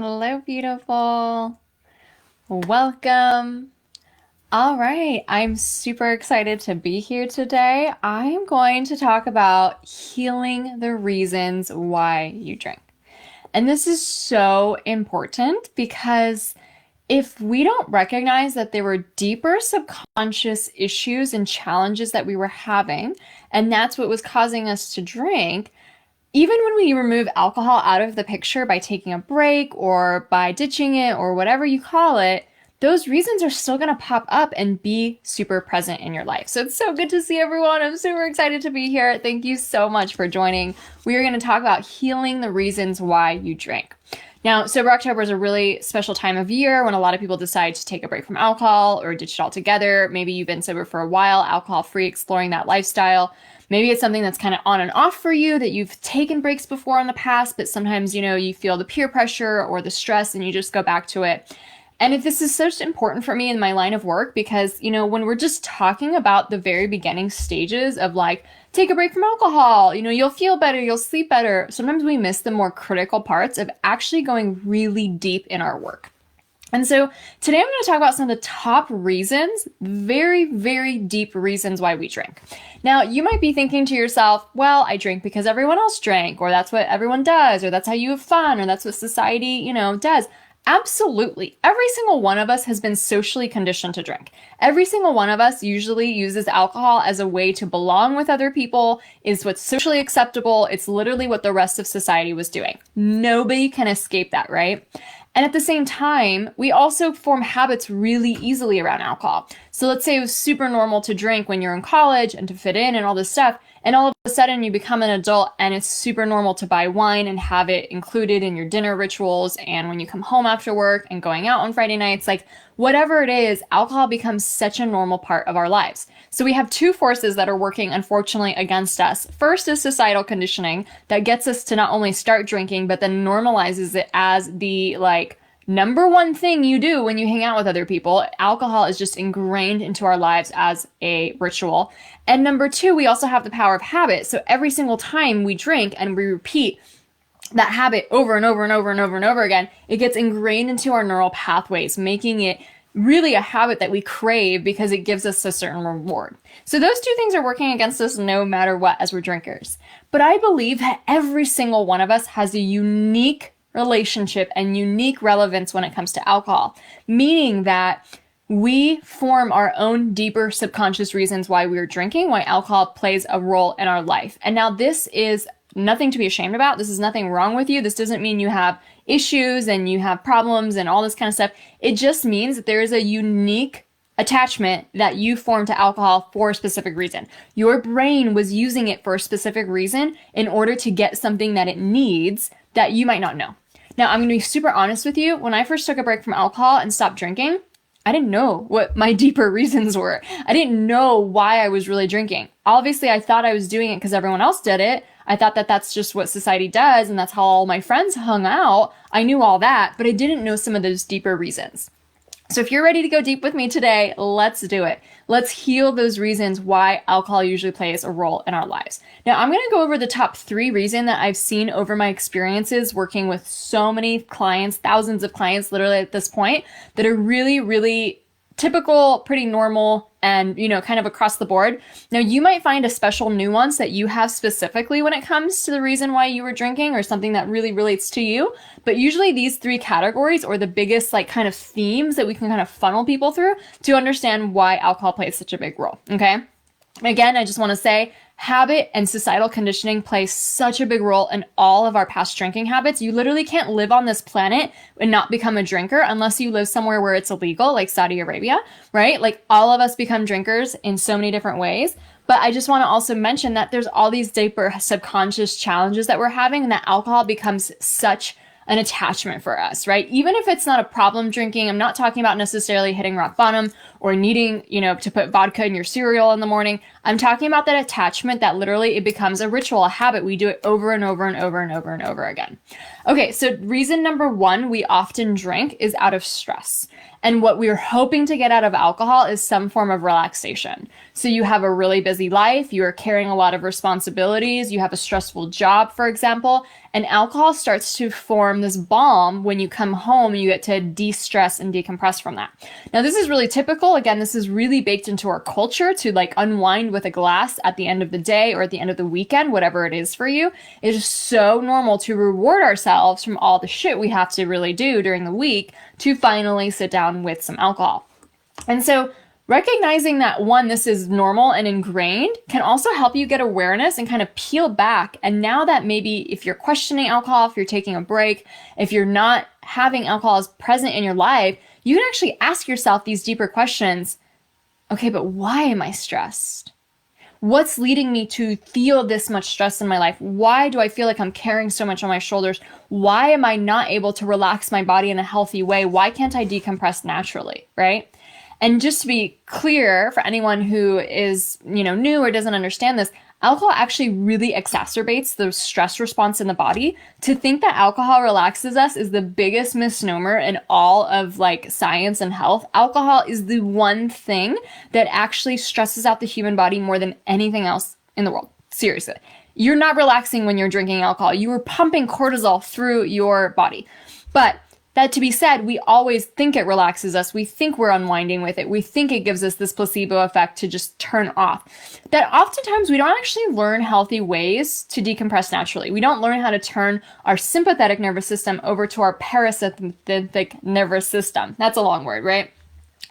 Hello, beautiful. Welcome. All right, I'm super excited to be here today. I am going to talk about healing the reasons why you drink. And this is so important because if we don't recognize that there were deeper subconscious issues and challenges that we were having, and that's what was causing us to drink, even when we remove alcohol out of the picture by taking a break or by ditching it or whatever you call it, those reasons are still going to pop up and be super present in your life. So it's so good to see everyone. I'm super excited to be here. Thank you so much for joining. We are going to talk about healing the reasons why you drink. Now, Sober October is a really special time of year when a lot of people decide to take a break from alcohol or ditch it altogether. Maybe you've been sober for a while, alcohol-free, exploring that lifestyle. Maybe it's something that's kind of on and off for you, that you've taken breaks before in the past, but sometimes, you feel the peer pressure or the stress and you just go back to it. And if this is such important for me in my line of work, because, when we're just talking about the very beginning stages of take a break from alcohol, you'll feel better, you'll sleep better. Sometimes we miss the more critical parts of actually going really deep in our work. And so today I'm going to talk about some of the top reasons, very, very deep reasons why we drink. Now, you might be thinking to yourself, well, I drink because everyone else drank, or that's what everyone does, or that's how you have fun, or that's what society, does. Absolutely. Every single one of us has been socially conditioned to drink. Every single one of us usually uses alcohol as a way to belong with other people, is what's socially acceptable. It's literally what the rest of society was doing. Nobody can escape that, right? And at the same time, we also form habits really easily around alcohol. So let's say it was super normal to drink when you're in college and to fit in and all this stuff. And all of a sudden you become an adult and it's super normal to buy wine and have it included in your dinner rituals. And when you come home after work and going out on Friday nights, whatever it is, alcohol becomes such a normal part of our lives. So we have two forces that are working, unfortunately, against us. First is societal conditioning that gets us to not only start drinking, but then normalizes it as the number one thing you do when you hang out with other people. Alcohol is just ingrained into our lives as a ritual. And number two, we also have the power of habit. So every single time we drink and we repeat that habit over and over and over and over and over again, it gets ingrained into our neural pathways, making it really a habit that we crave because it gives us a certain reward. So those two things are working against us no matter what as we're drinkers. But I believe that every single one of us has a unique relationship and unique relevance when it comes to alcohol, meaning that we form our own deeper subconscious reasons why we're drinking, why alcohol plays a role in our life. And now this is nothing to be ashamed about. This is nothing wrong with you. This doesn't mean you have issues and you have problems and all this kind of stuff. It just means that there is a unique attachment that you form to alcohol for a specific reason. Your brain was using it for a specific reason in order to get something that it needs that you might not know. Now, I'm going to be super honest with you. When I first took a break from alcohol and stopped drinking, I didn't know what my deeper reasons were. I didn't know why I was really drinking. Obviously, I thought I was doing it because everyone else did it. I thought that that's just what society does and that's how all my friends hung out. I knew all that, but I didn't know some of those deeper reasons. So if you're ready to go deep with me today, let's do it. Let's heal those reasons why alcohol usually plays a role in our lives. Now, I'm going to go over the top 3 reasons that I've seen over my experiences working with so many clients, thousands of clients literally at this point, that are really, really typical, pretty normal, and, kind of across the board. Now, you might find a special nuance that you have specifically when it comes to the reason why you were drinking or something that really relates to you. But usually these 3 categories are the biggest kind of themes that we can kind of funnel people through to understand why alcohol plays such a big role. Okay. Again, I just want to say habit and societal conditioning play such a big role in all of our past drinking habits. You literally can't live on this planet and not become a drinker unless you live somewhere where it's illegal, like Saudi Arabia, right? All of us become drinkers in so many different ways. But I just want to also mention that there's all these deeper subconscious challenges that we're having, and that alcohol becomes such an attachment for us, right? Even if it's not a problem drinking, I'm not talking about necessarily hitting rock bottom or needing, to put vodka in your cereal in the morning. I'm talking about that attachment that literally it becomes a ritual, a habit. We do it over and over and over and over and over again. Okay, so reason number one we often drink is out of stress. And what we're hoping to get out of alcohol is some form of relaxation. So you have a really busy life, you are carrying a lot of responsibilities, you have a stressful job, for example, and alcohol starts to form this balm when you come home and you get to de-stress and decompress from that. Now, this is really typical. Again, this is really baked into our culture to like unwind with a glass at the end of the day or at the end of the weekend, whatever it is for you. It is so normal to reward ourselves from all the shit we have to really do during the week to finally sit down with some alcohol. And so recognizing that one, this is normal and ingrained can also help you get awareness and kind of peel back. And now that maybe if you're questioning alcohol, if you're taking a break, if you're not having alcohol as present in your life, you can actually ask yourself these deeper questions. Okay, but why am I stressed? What's leading me to feel this much stress in my life? Why do I feel like I'm carrying so much on my shoulders? Why am I not able to relax my body in a healthy way? Why can't I decompress naturally, right? And just to be clear for anyone who is, new or doesn't understand this, alcohol actually really exacerbates the stress response in the body. To think that alcohol relaxes us is the biggest misnomer in all of like science and health. Alcohol is the one thing that actually stresses out the human body more than anything else in the world. Seriously. You're not relaxing when you're drinking alcohol. You are pumping cortisol through your body. But that to be said, we always think it relaxes us. We think we're unwinding with it. We think it gives us this placebo effect to just turn off. That oftentimes we don't actually learn healthy ways to decompress naturally. We don't learn how to turn our sympathetic nervous system over to our parasympathetic nervous system. That's a long word, right?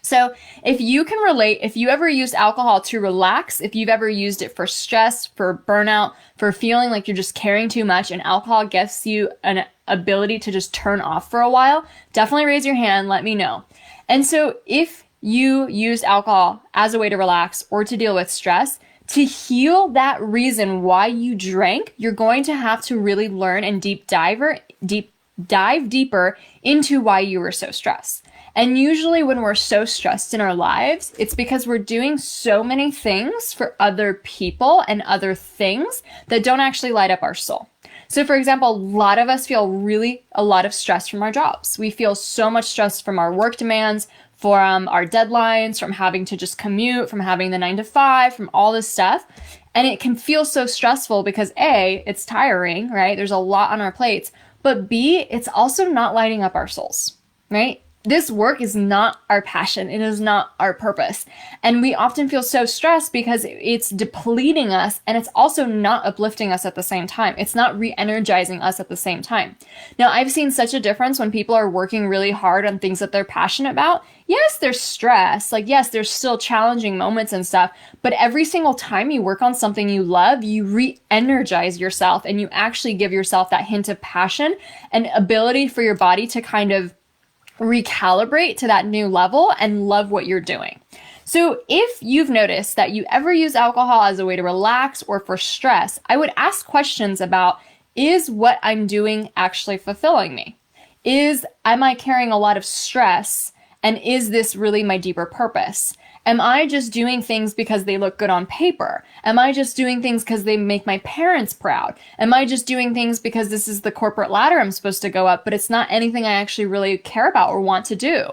So if you can relate, if you ever used alcohol to relax, if you've ever used it for stress, for burnout, for feeling like you're just carrying too much and alcohol gives you an ability to just turn off for a while, definitely raise your hand, let me know. And so if you use alcohol as a way to relax or to deal with stress, to heal that reason why you drank, you're going to have to really learn and dive deeper into why you were so stressed. And usually when we're so stressed in our lives, it's because we're doing so many things for other people and other things that don't actually light up our soul. So for example, a lot of us feel really a lot of stress from our jobs. We feel so much stress from our work demands, from our deadlines, from having to just commute, from having the 9 to 5, from all this stuff. And it can feel so stressful because A, it's tiring, right? There's a lot on our plates. But B, it's also not lighting up our souls, right? This work is not our passion. It is not our purpose. And we often feel so stressed because it's depleting us and it's also not uplifting us at the same time. It's not re-energizing us at the same time. Now, I've seen such a difference when people are working really hard on things that they're passionate about. Yes, there's stress. Like, yes, there's still challenging moments and stuff. But every single time you work on something you love, you re-energize yourself and you actually give yourself that hint of passion and ability for your body to kind of recalibrate to that new level and love what you're doing. So if you've noticed that you ever use alcohol as a way to relax or for stress, I would ask questions about, is what I'm doing actually fulfilling me? Am I carrying a lot of stress? And is this really my deeper purpose? Am I just doing things because they look good on paper? Am I just doing things because they make my parents proud? Am I just doing things because this is the corporate ladder I'm supposed to go up, but it's not anything I actually really care about or want to do?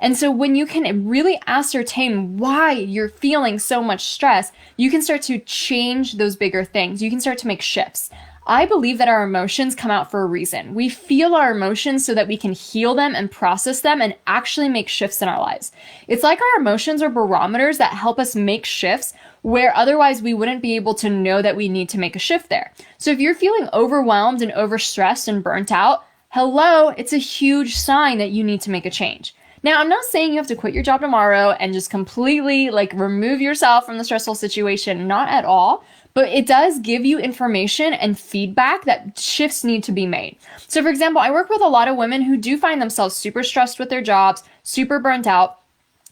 And so when you can really ascertain why you're feeling so much stress, you can start to change those bigger things. You can start to make shifts. I believe that our emotions come out for a reason. We feel our emotions so that we can heal them and process them and actually make shifts in our lives. It's like our emotions are barometers that help us make shifts where otherwise we wouldn't be able to know that we need to make a shift there. So if you're feeling overwhelmed and overstressed and burnt out, hello, it's a huge sign that you need to make a change. Now, I'm not saying you have to quit your job tomorrow and just completely remove yourself from the stressful situation, not at all. But it does give you information and feedback that shifts need to be made. So for example, I work with a lot of women who do find themselves super stressed with their jobs, super burnt out.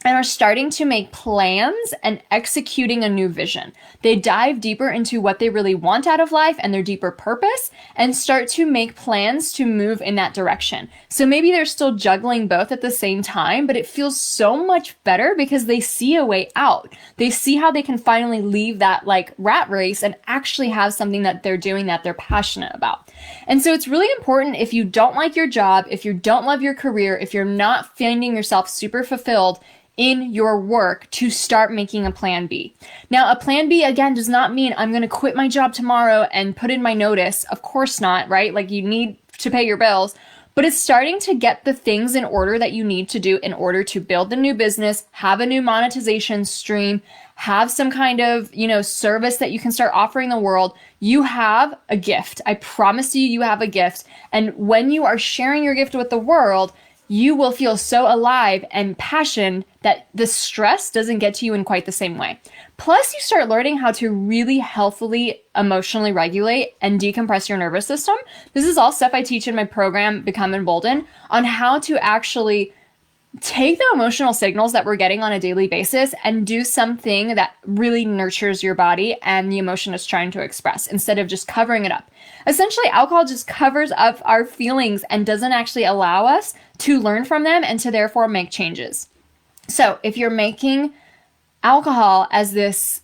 and are starting to make plans and executing a new vision. They dive deeper into what they really want out of life and their deeper purpose and start to make plans to move in that direction. So maybe they're still juggling both at the same time, but it feels so much better because they see a way out. They see how they can finally leave that like rat race and actually have something that they're doing that they're passionate about. And so it's really important, if you don't like your job, if you don't love your career, if you're not finding yourself super fulfilled in your work, to start making a plan B. Now, a plan B, again, does not mean I'm going to quit my job tomorrow and put in my notice. Of course not, right? Like, you need to pay your bills, but it's starting to get the things in order that you need to do in order to build the new business, have a new monetization stream, have some kind of, service that you can start offering the world. You have a gift. I promise you, you have a gift. And when you are sharing your gift with the world, you will feel so alive and passionate that the stress doesn't get to you in quite the same way. Plus, you start learning how to really healthily, emotionally regulate and decompress your nervous system. This is all stuff I teach in my program, Become Emboldened, on how to actually take the emotional signals that we're getting on a daily basis and do something that really nurtures your body and the emotion is trying to express, instead of just covering it up. Essentially, alcohol just covers up our feelings and doesn't actually allow us to learn from them and to therefore make changes. So if you're making alcohol as this,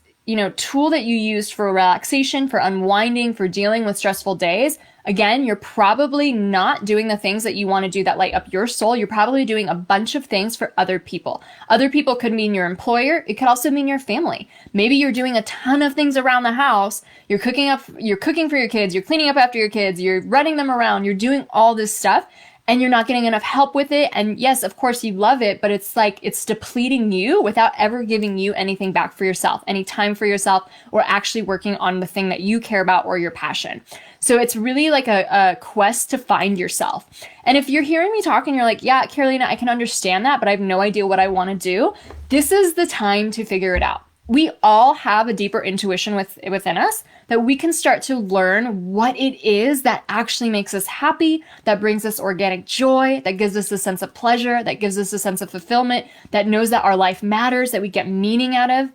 tool that you use for relaxation, for unwinding, for dealing with stressful days, again, you're probably not doing the things that you want to do that light up your soul. You're probably doing a bunch of things for other people. Other people could mean your employer. It could also mean your family. Maybe you're doing a ton of things around the house. You're cooking for your kids. You're cleaning up after your kids. You're running them around. You're doing all this stuff, and you're not getting enough help with it. And yes, of course you love it, but it's like it's depleting you without ever giving you anything back for yourself, any time for yourself, or actually working on the thing that you care about or your passion. So it's really like a quest to find yourself. And if you're hearing me talk and you're like, yeah, Carolina, I can understand that, but I have no idea what I want to do, this is the time to figure it out. We all have a deeper intuition within us that we can start to learn what it is that actually makes us happy, that brings us organic joy, that gives us a sense of pleasure, that gives us a sense of fulfillment, that knows that our life matters, that we get meaning out of.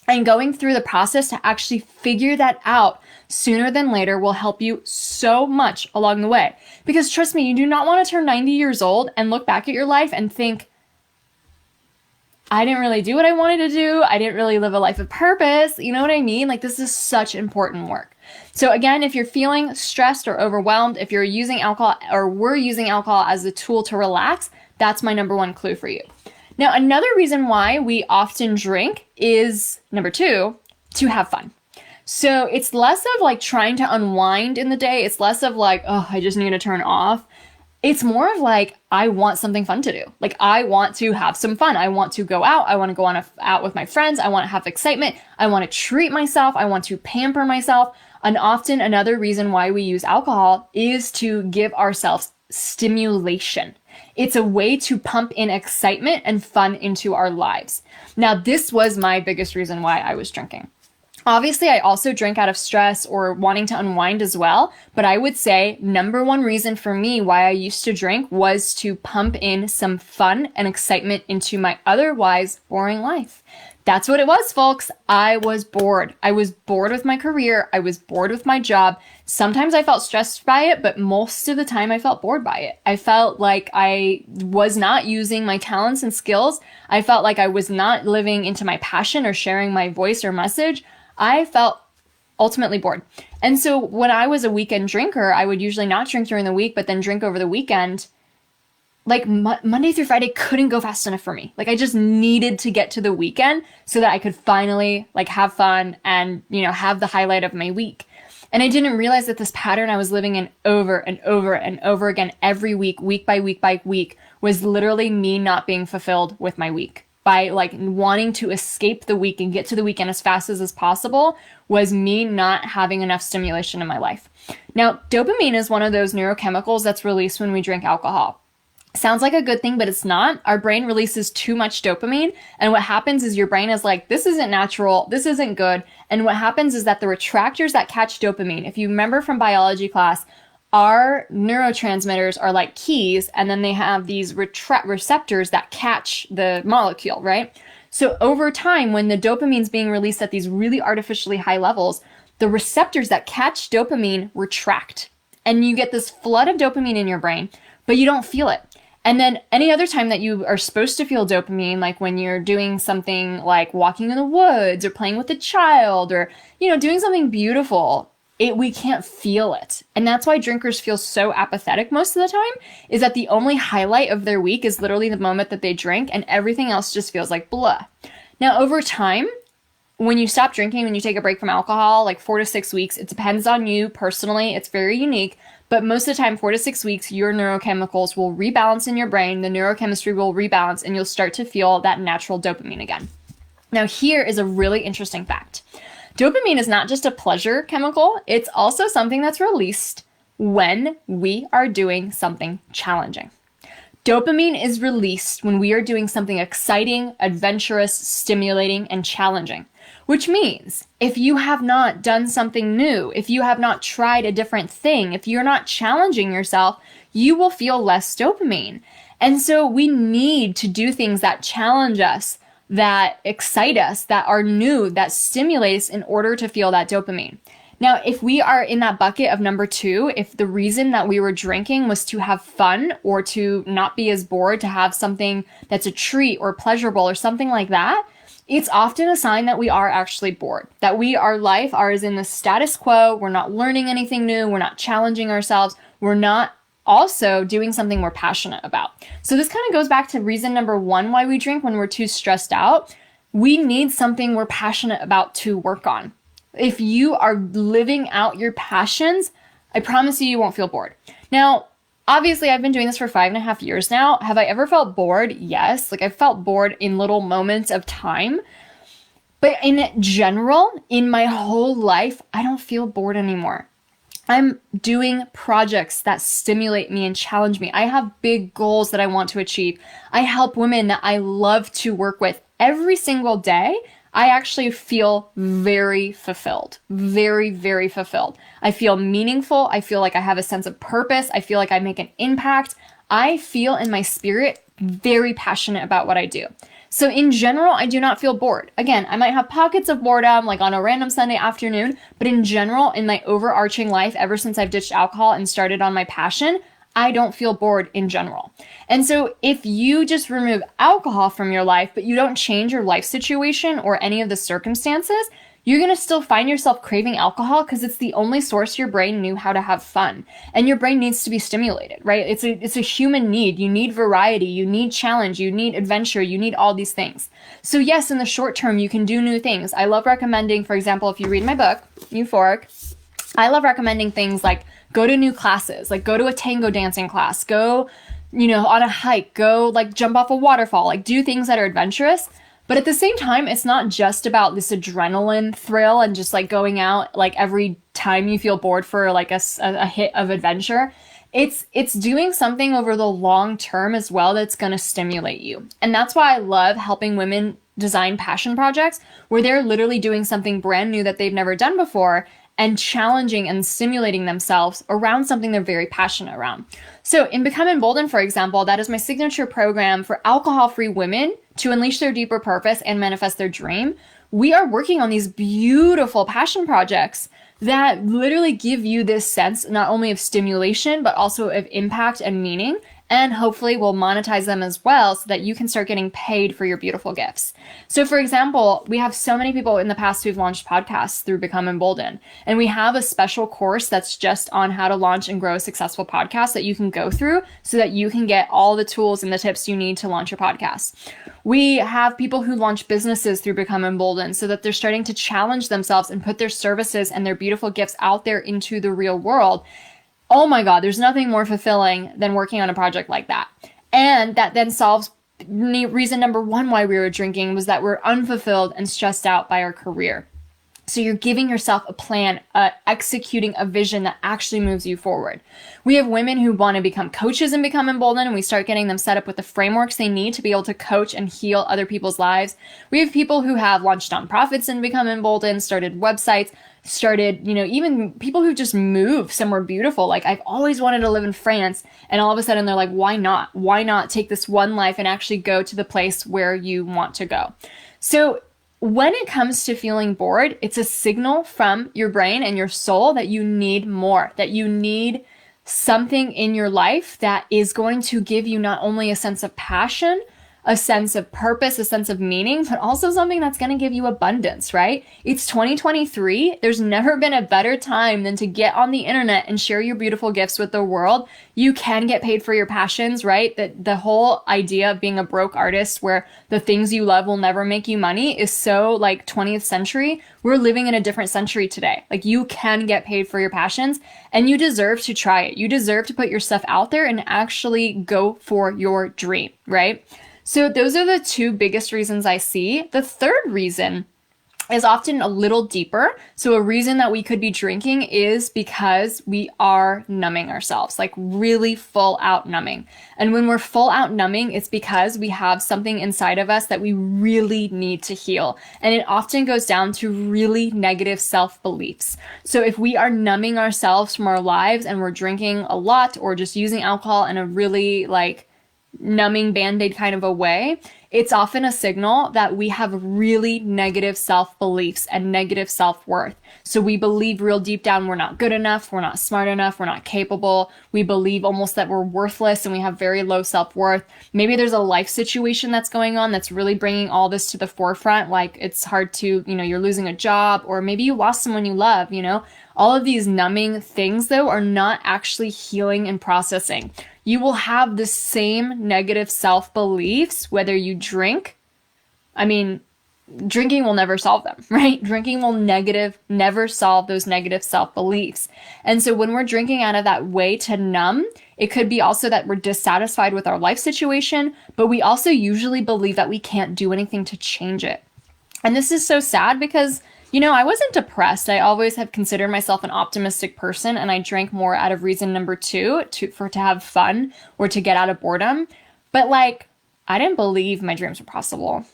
And going through the process to actually figure that out sooner than later will help you so much along the way. Because trust me, you do not want to turn 90 years old and look back at your life and think, I didn't really do what I wanted to do. I didn't really live a life of purpose. You know what I mean? Like, this is such important work. So again, if you're feeling stressed or overwhelmed, if you're using alcohol or we're using alcohol as a tool to relax, that's my number one clue for you. Now, another reason why we often drink is, number two, to have fun. So it's less of like trying to unwind in the day. It's less of like, oh, I just need to turn off. It's more of like, I want something fun to do. Like, I want to have some fun. I want to go out. I want to go out with my friends. I want to have excitement. I want to treat myself. I want to pamper myself. And often another reason why we use alcohol is to give ourselves stimulation. It's a way to pump in excitement and fun into our lives. Now, this was my biggest reason why I was drinking. Obviously, I also drink out of stress or wanting to unwind as well, but I would say number one reason for me why I used to drink was to pump in some fun and excitement into my otherwise boring life. That's what it was, folks. I was bored. I was bored with my career. I was bored with my job. Sometimes I felt stressed by it, but most of the time I felt bored by it. I felt like I was not using my talents and skills. I felt like I was not living into my passion or sharing my voice or message. I felt ultimately bored. And so when I was a weekend drinker, I would usually not drink during the week, but then drink over the weekend. Like Monday through Friday couldn't go fast enough for me. Like, I just needed to get to the weekend so that I could finally like have fun and, have the highlight of my week. And I didn't realize that this pattern I was living in over and over and over again every week, week by week by week, was literally me not being fulfilled with my week. By like wanting to escape the week and get to the weekend as fast as possible, was me not having enough stimulation in my life. Now, dopamine is one of those neurochemicals that's released when we drink alcohol. Sounds like a good thing, but it's not. Our brain releases too much dopamine. And what happens is your brain is like, this isn't natural. This isn't good. And what happens is that the retractors that catch dopamine, if you remember from biology class, our neurotransmitters are like keys, and then they have these receptors that catch the molecule, right? So over time, when the dopamine is being released at these really artificially high levels, the receptors that catch dopamine retract. And you get this flood of dopamine in your brain, but you don't feel it. And then any other time that you are supposed to feel dopamine, like when you're doing something like walking in the woods or playing with a child or, doing something beautiful, we can't feel it. And that's why drinkers feel so apathetic most of the time, is that the only highlight of their week is literally the moment that they drink, and everything else just feels like blah. Now, over time, when you stop drinking, when you take a break from alcohol, like 4 to 6 weeks, it depends on you personally. It's very unique. But most of the time, 4 to 6 weeks, your neurochemicals will rebalance in your brain. The neurochemistry will rebalance, and you'll start to feel that natural dopamine again. Now, here is a really interesting fact. Dopamine is not just a pleasure chemical. It's also something that's released when we are doing something challenging. Dopamine is released when we are doing something exciting, adventurous, stimulating, and challenging. Which means if you have not done something new, if you have not tried a different thing, if you're not challenging yourself, you will feel less dopamine. And so we need to do things that challenge us, that excite us, that are new, that stimulate us in order to feel that dopamine. Now, if we are in that bucket of number 2, if the reason that we were drinking was to have fun or to not be as bored, to have something that's a treat or pleasurable or something like that, it's often a sign that we are actually bored, that our life is in the status quo. We're not learning anything new. We're not challenging ourselves. We're not also doing something we're passionate about. So this kind of goes back to reason number 1 why we drink when we're too stressed out. We need something we're passionate about to work on. If you are living out your passions, I promise you won't feel bored. Now, obviously, I've been doing this for 5.5 years now. Have I ever felt bored? Yes. I felt bored in little moments of time. But in general, in my whole life, I don't feel bored anymore. I'm doing projects that stimulate me and challenge me. I have big goals that I want to achieve. I help women that I love to work with every single day. I actually feel very fulfilled, very, very fulfilled. I feel meaningful. I feel like I have a sense of purpose. I feel like I make an impact. I feel in my spirit very passionate about what I do. So in general, I do not feel bored. Again, I might have pockets of boredom, like on a random Sunday afternoon, but in general, in my overarching life, ever since I've ditched alcohol and started on my passion, I don't feel bored in general. And so if you just remove alcohol from your life, but you don't change your life situation or any of the circumstances, you're going to still find yourself craving alcohol because it's the only source your brain knew how to have fun. And your brain needs to be stimulated, right? It's a human need. You need variety, you need challenge, you need adventure, you need all these things. So yes, in the short term, you can do new things. I love recommending, for example, if you read my book, Euphoric, I love recommending things like go to new classes, like go to a tango dancing class, go, on a hike, go jump off a waterfall, do things that are adventurous. But at the same time, it's not just about this adrenaline thrill and just going out every time you feel bored for a hit of adventure. It's doing something over the long term as well that's going to stimulate you. And that's why I love helping women design passion projects where they're literally doing something brand new that they've never done before and challenging and stimulating themselves around something they're very passionate around. So in Become Emboldened, for example, that is my signature program for alcohol-free women to unleash their deeper purpose and manifest their dream. We are working on these beautiful passion projects that literally give you this sense not only of stimulation, but also of impact and meaning. And hopefully we'll monetize them as well so that you can start getting paid for your beautiful gifts. So for example, we have so many people in the past who've launched podcasts through Become Emboldened. And we have a special course that's just on how to launch and grow a successful podcast that you can go through so that you can get all the tools and the tips you need to launch your podcast. We have people who launch businesses through Become Emboldened so that they're starting to challenge themselves and put their services and their beautiful gifts out there into the real world. Oh my God, there's nothing more fulfilling than working on a project like that. And that then solves reason number 1 why we were drinking was that we're unfulfilled and stressed out by our career. So you're giving yourself a plan, executing a vision that actually moves you forward. We have women who want to become coaches and Become Emboldened, and we start getting them set up with the frameworks they need to be able to coach and heal other people's lives. We have people who have launched nonprofits and Become Emboldened, started websites. started, even people who just move somewhere beautiful. Like, I've always wanted to live in France. And all of a sudden they're like, why not? Why not take this one life and actually go to the place where you want to go? So when it comes to feeling bored, it's a signal from your brain and your soul that you need more, that you need something in your life that is going to give you not only a sense of passion, a sense of purpose, a sense of meaning, but also something that's going to give you abundance, right? It's 2023. There's never been a better time than to get on the internet and share your beautiful gifts with the world. You can get paid for your passions, right? That the whole idea of being a broke artist where the things you love will never make you money is so like 20th century. We're living in a different century today. Like, you can get paid for your passions and you deserve to try it. You deserve to put your stuff out there and actually go for your dream, right? So those are the two biggest reasons I see. The third reason is often a little deeper. So a reason that we could be drinking is because we are numbing ourselves, like really full out numbing. And when we're full out numbing, it's because we have something inside of us that we really need to heal. And it often goes down to really negative self-beliefs. So if we are numbing ourselves from our lives and we're drinking a lot or just using alcohol in a really like numbing band-aid kind of a way, it's often a signal that we have really negative self-beliefs and negative self-worth. So we believe real deep down we're not good enough, we're not smart enough, we're not capable. We believe almost that we're worthless and we have very low self-worth. Maybe there's a life situation that's going on that's really bringing all this to the forefront. Like, it's hard to, you're losing a job, or maybe you lost someone you love, All of these numbing things, though, are not actually healing and processing. You will have the same negative self-beliefs whether you drink. I mean, drinking will never solve them, right? Drinking will never solve those negative self-beliefs. And so when we're drinking out of that way to numb, it could be also that we're dissatisfied with our life situation, but we also usually believe that we can't do anything to change it. And this is so sad because I wasn't depressed. I always have considered myself an optimistic person, and I drank more out of reason number two, to have fun or to get out of boredom. But I didn't believe my dreams were possible.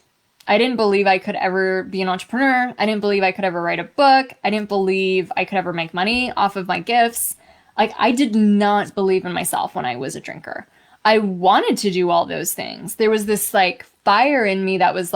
I didn't believe I could ever be an entrepreneur. I didn't believe I could ever write a book. I didn't believe I could ever make money off of my gifts. I did not believe in myself when I was a drinker. I wanted to do all those things. There was this fire in me that was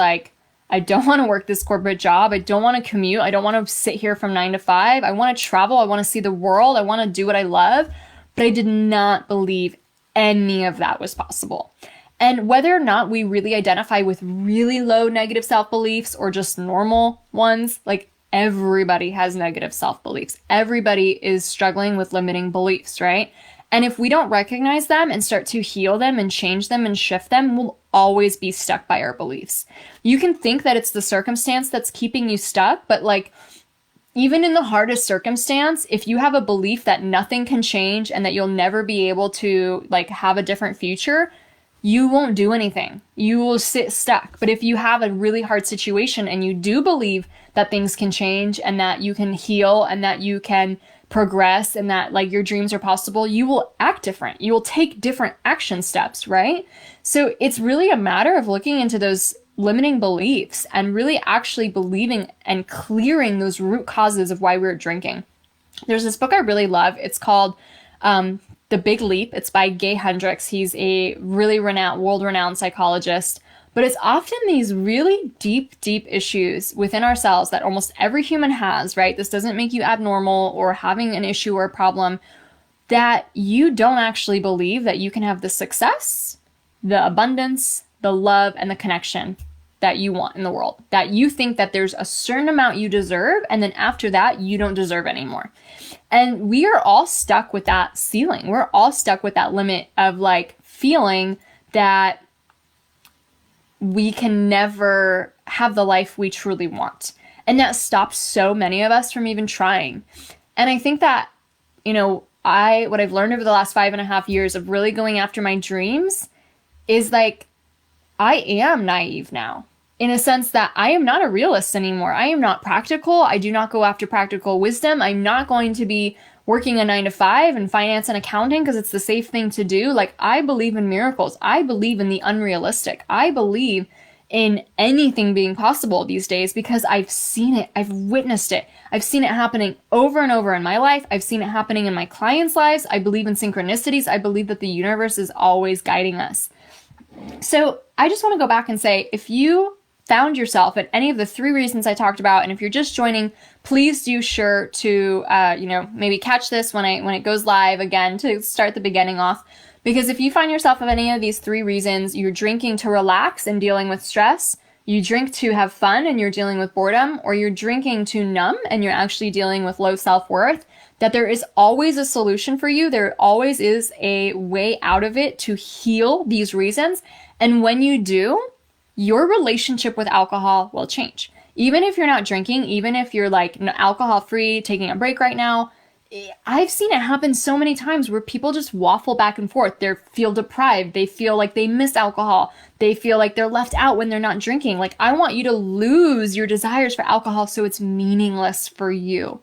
I don't want to work this corporate job. I don't want to commute. I don't want to sit here from 9 to 5. I want to travel. I want to see the world. I want to do what I love. But I did not believe any of that was possible. And whether or not we really identify with really low negative self-beliefs or just normal ones, everybody has negative self-beliefs. Everybody is struggling with limiting beliefs, right? And if we don't recognize them and start to heal them and change them and shift them, we'll always be stuck by our beliefs. You can think that it's the circumstance that's keeping you stuck, but even in the hardest circumstance, if you have a belief that nothing can change and that you'll never be able to have a different future, you won't do anything. You will sit stuck. But if you have a really hard situation and you do believe that things can change and that you can heal and that you can progress and that your dreams are possible, you will act different. You will take different action steps, right? So it's really a matter of looking into those limiting beliefs and really actually believing and clearing those root causes of why we're drinking. There's this book I really love. It's called The Big Leap. It's by Gay Hendricks. He's a really world-renowned psychologist. But it's often these really deep issues within ourselves that almost every human has, right? This doesn't make you abnormal or having an issue or a problem, that you don't actually believe that you can have the success, the abundance, the love, and the connection that you want in the world. That you think that there's a certain amount you deserve, and then after that, you don't deserve anymore. And we are all stuck with that ceiling. We're all stuck with that limit of feeling that we can never have the life we truly want. And that stops so many of us from even trying. And I think that, what I've learned over the last 5.5 years of really going after my dreams is I am naive now, in a sense that I am not a realist anymore. I am not practical. I do not go after practical wisdom. I'm not going to be working a 9 to 5 in finance and accounting because it's the safe thing to do. I believe in miracles. I believe in the unrealistic. I believe in anything being possible these days because I've seen it. I've witnessed it. I've seen it happening over and over in my life. I've seen it happening in my clients' lives. I believe in synchronicities. I believe that the universe is always guiding us. So I just want to go back and say, if you found yourself at any of the 3 reasons I talked about, and if you're just joining, please do sure to, maybe catch this when it goes live again to start the beginning off. Because if you find yourself of any of these 3 reasons, you're drinking to relax and dealing with stress, you drink to have fun and you're dealing with boredom, or you're drinking to numb and you're actually dealing with low self-worth, that there is always a solution for you. There always is a way out of it to heal these reasons. And when you do, your relationship with alcohol will change. Even if you're not drinking, even if you're like alcohol free, taking a break right now, I've seen it happen so many times where people just waffle back and forth. They feel deprived. They feel like they miss alcohol. They feel like they're left out when they're not drinking. Like, I want you to lose your desires for alcohol so it's meaningless for you.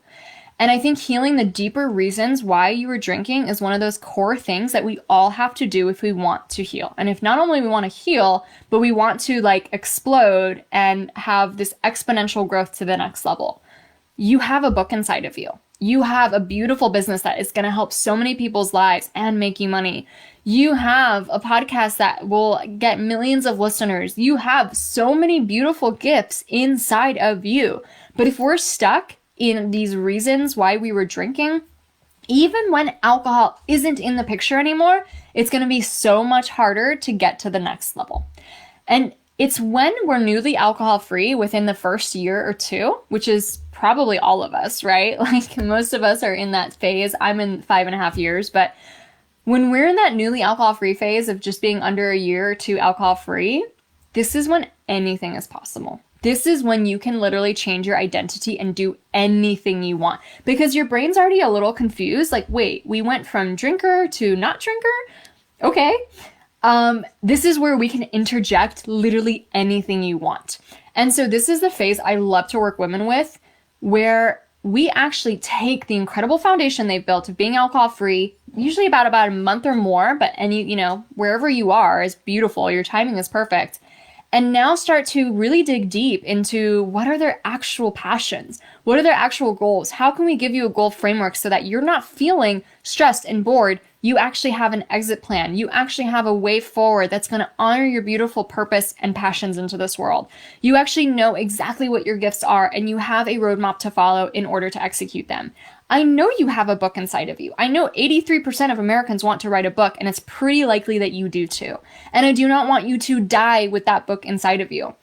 And I think healing the deeper reasons why you were drinking is one of those core things that we all have to do if we want to heal. And if not only we want to heal, but we want to like explode and have this exponential growth to the next level. You have a book inside of you. You have a beautiful business that is going to help so many people's lives and make you money. You have a podcast that will get millions of listeners. You have so many beautiful gifts inside of you. But if we're stuck in these reasons why we were drinking, even when alcohol isn't in the picture anymore, it's going to be so much harder to get to the next level. And it's when we're newly alcohol free within the first year or 2, which is probably all of us, right? Like, most of us are in that phase. I'm in 5.5 years, but when we're in that newly alcohol free phase of just being under a year or 2 alcohol free, this is when anything is possible. This is when you can literally change your identity and do anything you want, because your brain's already a little confused. Like, wait, we went from drinker to not drinker? Okay. This is where we can interject literally anything you want. And so this is the phase I love to work women with, where we actually take the incredible foundation they've built of being alcohol free, usually about a month or more, but wherever you are is beautiful. Your timing is perfect. And now start to really dig deep into what are their actual passions? What are their actual goals? How can we give you a goal framework so that you're not feeling stressed and bored? You actually have an exit plan. You actually have a way forward that's going to honor your beautiful purpose and passions into this world. You actually know exactly what your gifts are, and you have a roadmap to follow in order to execute them. I know you have a book inside of you. I know 83% of Americans want to write a book, and it's pretty likely that you do too. And I do not want you to die with that book inside of you.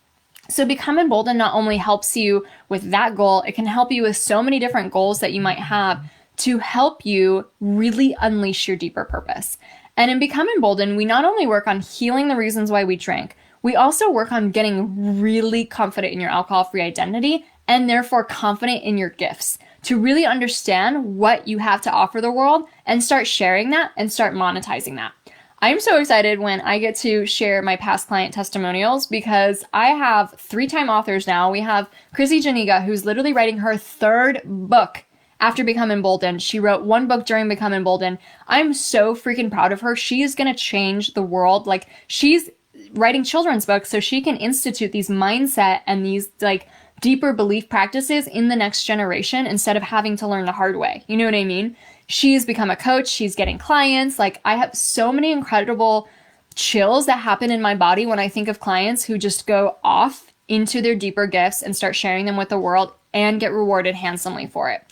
So Become Emboldened not only helps you with that goal, it can help you with so many different goals that you might have to help you really unleash your deeper purpose. And in Become Emboldened, we not only work on healing the reasons why we drink, we also work on getting really confident in your alcohol-free identity and therefore confident in your gifts, to really understand what you have to offer the world and start sharing that and start monetizing that. I'm so excited when I get to share my past client testimonials, because I have 3-time authors now. We have Chrissy Janiga, who's literally writing her 3rd book after Become Emboldened. She wrote 1 book during Become Emboldened. I'm so freaking proud of her. She is going to change the world. Like, she's writing children's books so she can institute these mindset and these like deeper belief practices in the next generation instead of having to learn the hard way. You know what I mean? She's become a coach. She's getting clients. Like, I have so many incredible chills that happen in my body when I think of clients who just go off into their deeper gifts and start sharing them with the world and get rewarded handsomely for it.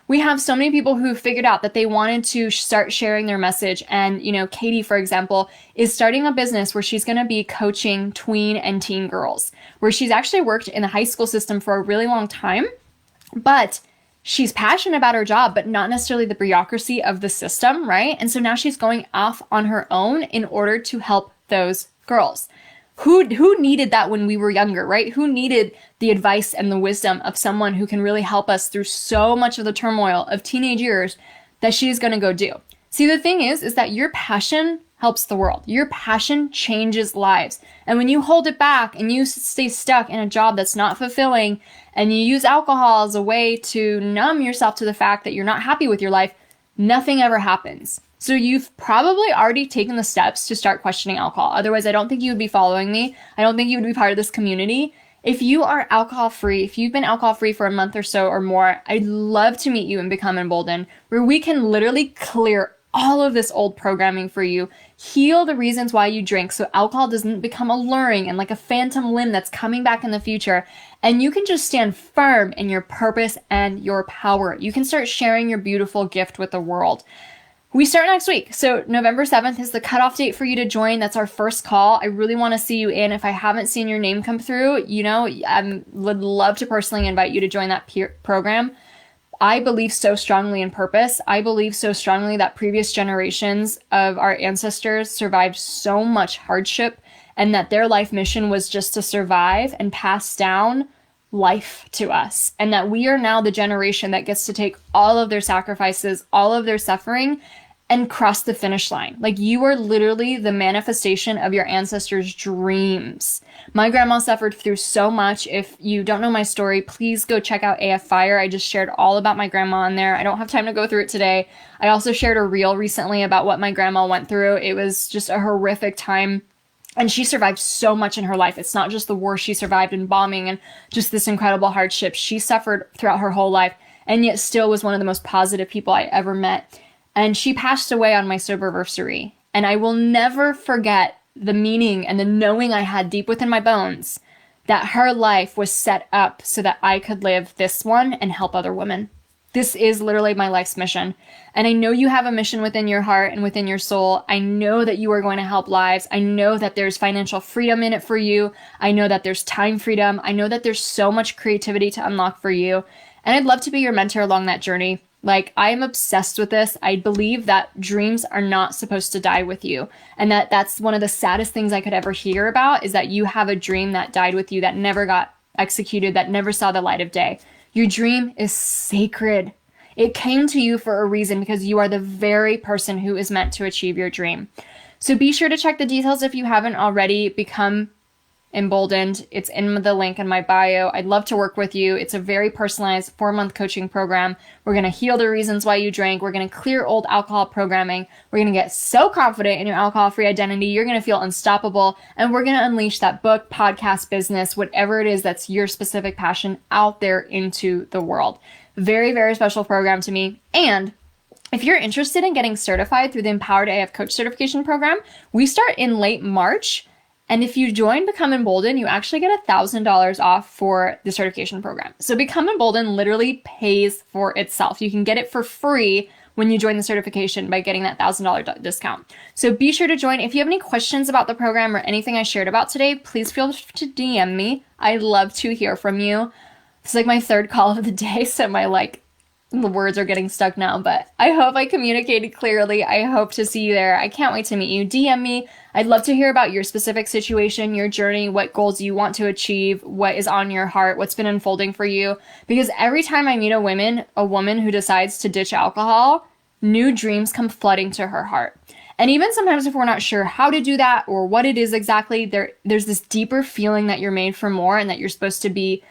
We have so many people who figured out that they wanted to start sharing their message. And, Katie, for example, is starting a business where she's going to be coaching tween and teen girls, where she's actually worked in the high school system for a really long time, but she's passionate about her job, but not necessarily the bureaucracy of the system, right? And so now she's going off on her own in order to help those girls. Who needed that when we were younger, right? Who needed the advice and the wisdom of someone who can really help us through so much of the turmoil of teenage years that she's going to go do? See, the thing is that your passion helps the world. Your passion changes lives. And when you hold it back and you stay stuck in a job that's not fulfilling and you use alcohol as a way to numb yourself to the fact that you're not happy with your life, nothing ever happens. So you've probably already taken the steps to start questioning alcohol. Otherwise, I don't think you would be following me. I don't think you would be part of this community. If you are alcohol free, if you've been alcohol free for a month or so or more, I'd love to meet you and Become Emboldened, where we can literally clear all of this old programming for you, heal the reasons why you drink so alcohol doesn't become alluring and like a phantom limb that's coming back in the future. And you can just stand firm in your purpose and your power. You can start sharing your beautiful gift with the world. We start next week. So November 7th is the cutoff date for you to join. That's our first call. I really want to see you in. If I haven't seen your name come through, I would love to personally invite you to join that program. I believe so strongly in purpose. I believe so strongly that previous generations of our ancestors survived so much hardship and that their life mission was just to survive and pass down life to us. And that we are now the generation that gets to take all of their sacrifices, all of their suffering, and cross the finish line. Like, you are literally the manifestation of your ancestors' dreams. My grandma suffered through so much. If you don't know my story, please go check out AF Fire. I just shared all about my grandma on there. I don't have time to go through it today. I also shared a reel recently about what my grandma went through. It was just a horrific time. And she survived so much in her life. It's not just the war she survived and bombing and just this incredible hardship. She suffered throughout her whole life and yet still was one of the most positive people I ever met. And she passed away on my soberversary. And I will never forget the meaning and the knowing I had deep within my bones that her life was set up so that I could live this one and help other women. This is literally my life's mission. And I know you have a mission within your heart and within your soul. I know that you are going to help lives. I know that there's financial freedom in it for you. I know that there's time freedom. I know that there's so much creativity to unlock for you. And I'd love to be your mentor along that journey. Like, I am obsessed with this. I believe that dreams are not supposed to die with you. And that's one of the saddest things I could ever hear about, is that you have a dream that died with you, that never got executed, that never saw the light of day. Your dream is sacred. It came to you for a reason, because you are the very person who is meant to achieve your dream. So be sure to check the details if you haven't already. Become Emboldened. It's in the link in my bio. I'd love to work with you. It's a very personalized 4-month coaching program. We're going to heal the reasons why you drank. We're going to clear old alcohol programming. We're going to get so confident in your alcohol-free identity. You're going to feel unstoppable. And we're going to unleash that book, podcast, business, whatever it is that's your specific passion, out there into the world. Very, very special program to me. And if you're interested in getting certified through the Empowered AF Coach Certification Program, we start in late March. And if you join Become Emboldened, you actually get $1,000 off for the certification program. So Become Emboldened literally pays for itself. You can get it for free when you join the certification by getting that $1,000 discount. So be sure to join. If you have any questions about the program or anything I shared about today, please feel free to DM me. I'd love to hear from you. It's like my third call of the day, so the words are getting stuck now, but I hope I communicated clearly. I hope to see you there. I can't wait to meet you. DM me. I'd love to hear about your specific situation, your journey, what goals you want to achieve, what is on your heart, what's been unfolding for you. Because every time I meet a woman who decides to ditch alcohol, new dreams come flooding to her heart. And even sometimes if we're not sure how to do that or what it is exactly, there's this deeper feeling that you're made for more and that you're supposed to be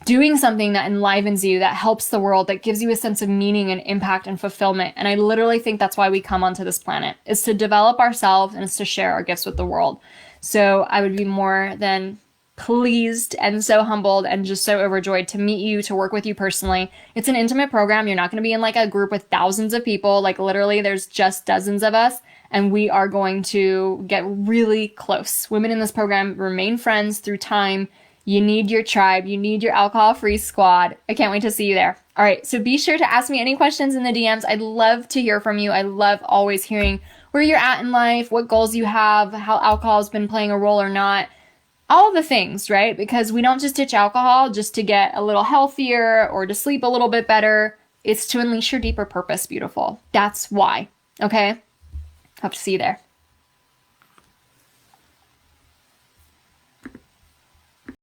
doing something that enlivens you, that helps the world, that gives you a sense of meaning and impact and fulfillment. And I literally think that's why we come onto this planet, is to develop ourselves and it's to share our gifts with the world. So I would be more than pleased and so humbled and just so overjoyed to meet you, to work with you personally. It's an intimate program. You're not going to be in like a group with thousands of people. Like, literally there's just dozens of us, and we are going to get really close. Women in this program remain friends through time. You need your tribe. You need your alcohol-free squad. I can't wait to see you there. All right, so be sure to ask me any questions in the DMs. I'd love to hear from you. I love always hearing where you're at in life, what goals you have, how alcohol has been playing a role or not. All the things, right? Because we don't just ditch alcohol just to get a little healthier or to sleep a little bit better. It's to unleash your deeper purpose, beautiful. That's why, okay? Hope to see you there.